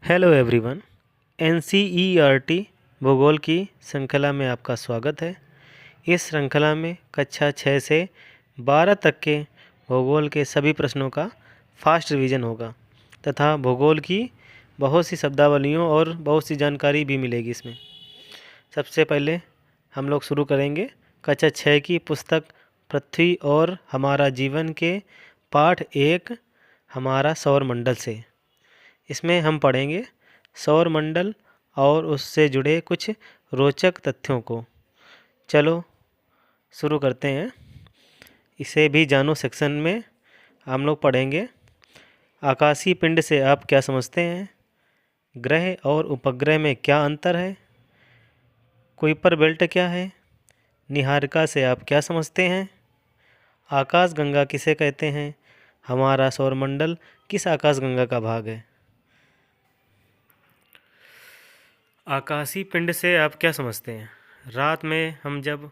Hello everyone. NCERT भूगोल की श्रृंखला में आपका स्वागत है। इस श्रृंखला में कक्षा 6 से 12 तक के भूगोल के सभी प्रश्नों का फास्ट रिवीजन होगा तथा भूगोल की बहुत सी शब्दावलियों और बहुत सी जानकारी भी मिलेगी इसमें। सबसे पहले हम लोग शुरू करेंगे कक्षा 6 की पुस्तक पृथ्वी और हमारा जीवन के पाठ 1 हमारा सौरमंडल से। इसमें हम पढ़ेंगे सौरमंडल और उससे जुड़े कुछ रोचक तथ्यों को। चलो शुरू करते हैं। इसे भी जानो सेक्शन में हम लोग पढ़ेंगे आकाशीय पिंड से आप क्या समझते हैं, ग्रह और उपग्रह में क्या अंतर है, कुइपर बेल्ट क्या है, निहारिका से आप क्या समझते हैं, आकाशगंगा किसे कहते हैं, हमारा सौरमंडल किस आकाशगंगा का भाग है। आकाशीय पिंड से आप क्या समझते हैं? रात में हम जब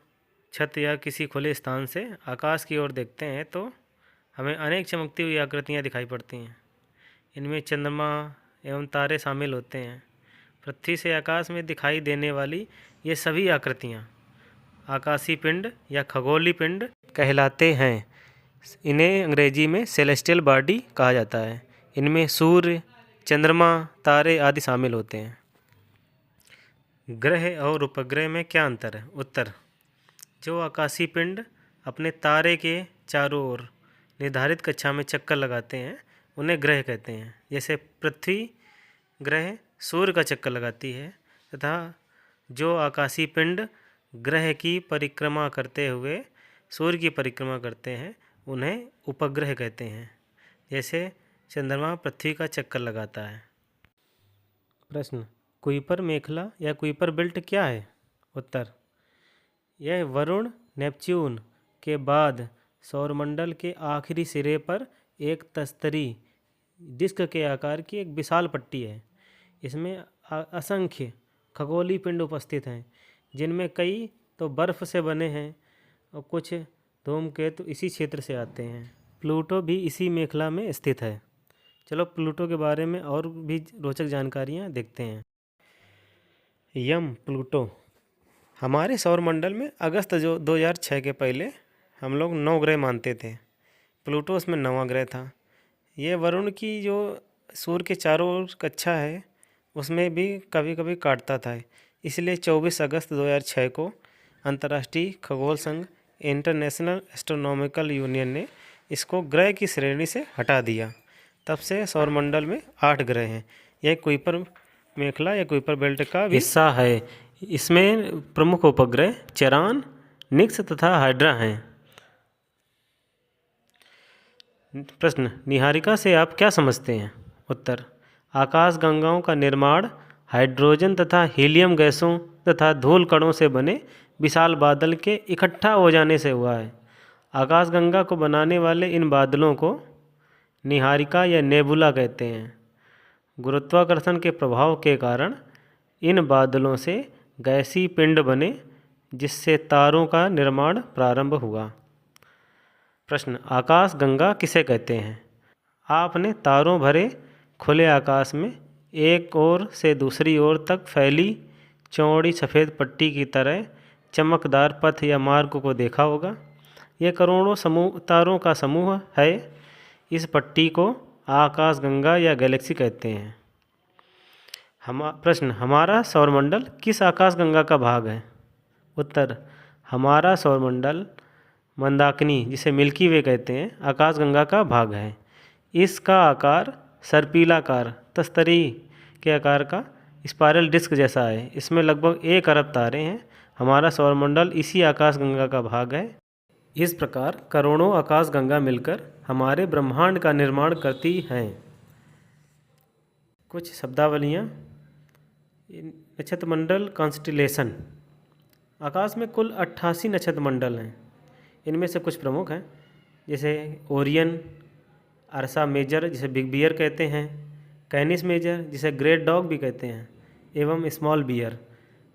छत या किसी खुले स्थान से आकाश की ओर देखते हैं तो हमें अनेक चमकती हुई आकृतियाँ दिखाई पड़ती हैं। इनमें चंद्रमा एवं तारे शामिल होते हैं। पृथ्वी से आकाश में दिखाई देने वाली ये सभी आकृतियाँ आकाशीय पिंड या खगोलीय पिंड कहलाते हैं। इन्हें अंग्रेजी में सेलेस्टियल बॉडी कहा जाता है। इनमें सूर्य, चंद्रमा, तारे आदि शामिल होते हैं। ग्रह और उपग्रह में क्या अंतर है? उत्तर, जो आकाशीय पिंड अपने तारे के चारों ओर निर्धारित कक्षा में चक्कर लगाते हैं उन्हें ग्रह कहते हैं। जैसे पृथ्वी ग्रह सूर्य का चक्कर लगाती है तथा जो आकाशीय पिंड ग्रह की परिक्रमा करते हुए सूर्य की परिक्रमा करते हैं उन्हें उपग्रह कहते हैं। जैसे चंद्रमा पृथ्वी का चक्कर लगाता है। प्रश्न, कुइपर मेखला या कुइपर बेल्ट क्या है? उत्तर, यह वरुण नेपच्यून के बाद सौरमंडल के आखिरी सिरे पर एक तस्तरी डिस्क के आकार की एक विशाल पट्टी है। इसमें असंख्य खगोलीय पिंड उपस्थित हैं, जिनमें कई तो बर्फ़ से बने हैं और कुछ धूमकेतु इसी क्षेत्र से आते हैं। प्लूटो भी इसी मेखला में स्थित है। चलो प्लूटो के बारे में और भी रोचक जानकारियाँ देखते हैं। यम प्लूटो हमारे सौरमंडल में अगस्त 2006 के पहले हम लोग 9 ग्रह मानते थे। प्लूटो उसमें 9वां ग्रह था। ये वरुण की जो सूर्य के चारों ओर कक्षा है उसमें भी कभी कभी काटता था। इसलिए 24 अगस्त 2006 को अंतर्राष्ट्रीय खगोल संघ इंटरनेशनल एस्ट्रोनॉमिकल यूनियन ने इसको ग्रह की श्रेणी से हटा दिया। तब से सौरमंडल में 8 ग्रह हैं। यह कुइपर मेखला या कुइपर बेल्ट का हिस्सा है। इसमें प्रमुख उपग्रह चेरान, निक्स तथा हाइड्रा हैं। प्रश्न, निहारिका से आप क्या समझते हैं? उत्तर, आकाशगंगाओं का निर्माण हाइड्रोजन तथा हीलियम गैसों तथा धूल कणों से बने विशाल बादल के इकट्ठा हो जाने से हुआ है। आकाशगंगा को बनाने वाले इन बादलों को निहारिका या नेबुला कहते हैं। गुरुत्वाकर्षण के प्रभाव के कारण इन बादलों से गैसीय पिंड बने, जिससे तारों का निर्माण प्रारंभ हुआ। प्रश्न, आकाशगंगा किसे कहते हैं? आपने तारों भरे खुले आकाश में एक ओर से दूसरी ओर तक फैली चौड़ी सफ़ेद पट्टी की तरह चमकदार पथ या मार्ग को देखा होगा। यह करोड़ों तारों का समूह है। इस पट्टी को आकाशगंगा या गैलेक्सी कहते हैं। प्रश्न, हमारा सौरमंडल किस आकाशगंगा का भाग है? उत्तर, हमारा सौरमंडल मंदाकिनी, जिसे मिल्की वे कहते हैं, आकाशगंगा का भाग है। इसका आकार सर्पिलाकार तस्तरी के आकार का स्पाइरल डिस्क जैसा है। इसमें लगभग 1 अरब तारे हैं। हमारा सौरमंडल इसी आकाशगंगा का भाग है। इस प्रकार करोड़ों आकाशगंगा मिलकर हमारे ब्रह्मांड का निर्माण करती हैं। कुछ शब्दावलियाँ। नक्षत्रमंडल कॉन्स्टिलेशन। आकाश में कुल 88 नक्षत्रमंडल हैं। इनमें से कुछ प्रमुख हैं, जैसे ओरियन, अर्सा मेजर जिसे बिग बियर कहते हैं, कैनिस मेजर जिसे ग्रेट डॉग भी कहते हैं, एवं स्मॉल बियर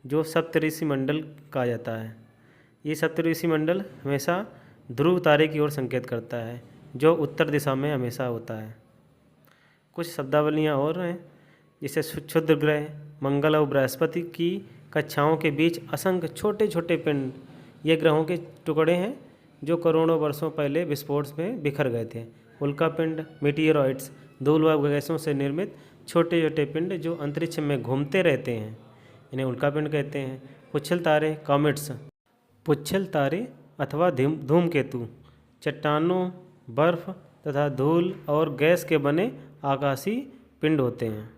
जो सप्तऋषि मंडल कहा जाता है। ये सप्तऋषि मंडल हमेशा ध्रुव तारे की ओर संकेत करता है, जो उत्तर दिशा में हमेशा होता है। कुछ शब्दावलियाँ और हैं, जैसे क्षुद्र ग्रह मंगल और बृहस्पति की कक्षाओं के बीच असंख्य छोटे छोटे पिंड, ये ग्रहों के टुकड़े हैं जो करोड़ों वर्षों पहले विस्फोट में बिखर गए थे। उल्कापिंड मीटियोरॉइड्स, धूल व गैसों से निर्मित छोटे छोटे पिंड जो अंतरिक्ष में घूमते रहते हैं, इन्हें उल्कापिंड कहते हैं। पुच्छल तारे कॉमेट्स, पुच्छल तारे अथवा धूमकेतु चट्टानों, बर्फ तथा धूल और गैस के बने आकाशीय पिंड होते हैं।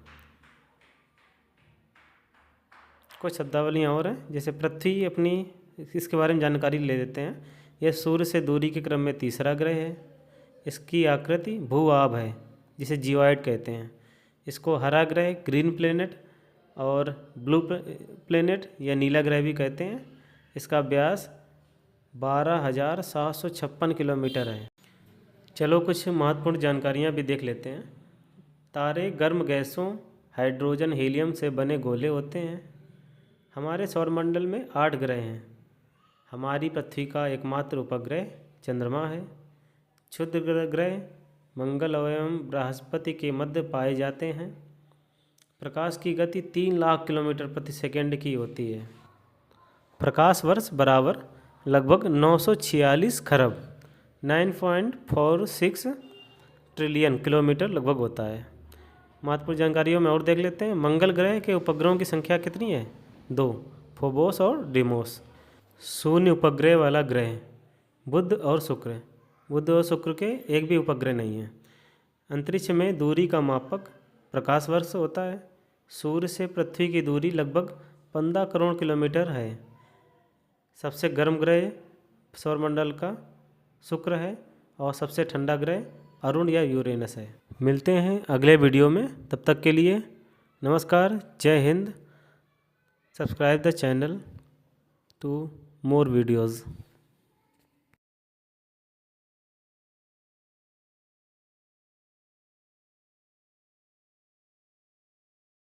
कुछ शब्दावलियाँ और हैं, जैसे पृथ्वी अपनी, इसके बारे में जानकारी ले लेते हैं। यह सूर्य से दूरी के क्रम में तीसरा ग्रह है। इसकी आकृति भू-आभ है जिसे जियोइड कहते हैं। इसको हरा ग्रह ग्रीन प्लेनेट और ब्लू प्लेनेट या नीला ग्रह भी कहते हैं। इसका व्यास 12,756 किलोमीटर है। चलो कुछ महत्वपूर्ण जानकारियाँ भी देख लेते हैं। तारे गर्म गैसों हाइड्रोजन हीलियम से बने गोले होते हैं। हमारे सौरमंडल में 8 ग्रह हैं। हमारी पृथ्वी का एकमात्र उपग्रह चंद्रमा है। क्षुद्र ग्रह मंगल एवं बृहस्पति के मध्य पाए जाते हैं। प्रकाश की गति 3 लाख किलोमीटर प्रति सेकंड की होती है। प्रकाश वर्ष बराबर लगभग 946 खरब 9.46 ट्रिलियन किलोमीटर लगभग होता है। महत्वपूर्ण जानकारियों में और देख लेते हैं। मंगल ग्रह के उपग्रहों की संख्या कितनी है? 2, फोबोस और डिमोस। शून्य उपग्रह वाला ग्रह बुध और शुक्र। बुध और शुक्र के एक भी उपग्रह नहीं है। अंतरिक्ष में दूरी का मापक प्रकाश वर्ष होता है। सूर्य से पृथ्वी की दूरी लगभग 15 करोड़ किलोमीटर है। सबसे गर्म ग्रह सौरमंडल का शुक्र है और सबसे ठंडा ग्रह अरुण या यूरेनस है। मिलते हैं अगले वीडियो में, तब तक के लिए नमस्कार, जय Hind. Subscribe the channel to more videos।